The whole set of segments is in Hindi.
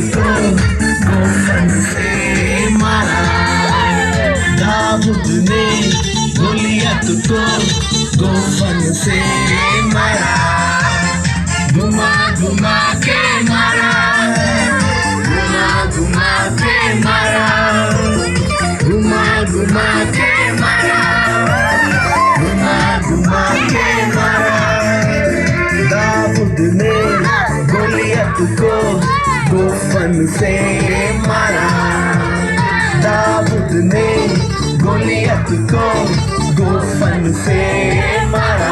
को गोफन से मारा। दाऊद ने गोलियत को गोफन से मारा। घुमा घुमा के मारा, घुमा घुमा के मारा, घुमा घुमा के मारा, घुमा घुमा के मारा। दाऊद ने गोलियत को गोफन से मारा। दाऊद ने गोलियत को गोफन से मारा।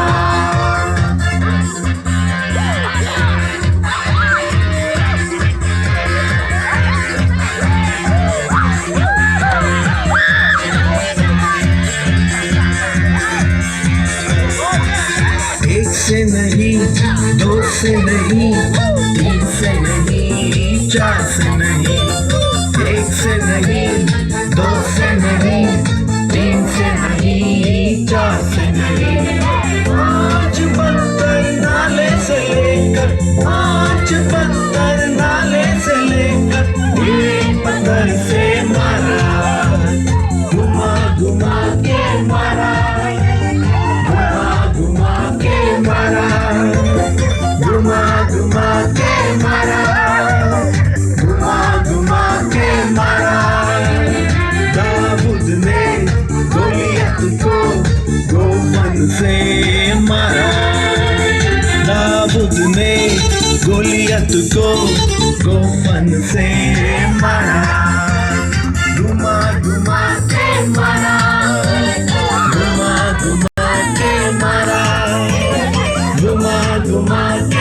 एक से नहीं, दो से नहीं, तीन से नहीं, चार से नहीं। एक से नहीं, दो से नहीं, तीन से नहीं, चार से नहीं। पांच पत्थर नाले से लेकर, पांच पत्थर नाले से लेकर एक पत्थर से मारा। घुमा घुमा के मारा, घुमा के मारा, घुमा घुमा के मारा, घुमा घुमा के मारा। दाऊद ने गोलियत को गोफन से मारा। दाऊद ने गोलियत को गोफन से मारा। घुमा घुमा के मारा, घुमा घुमा के मारा, घुमा घुमा के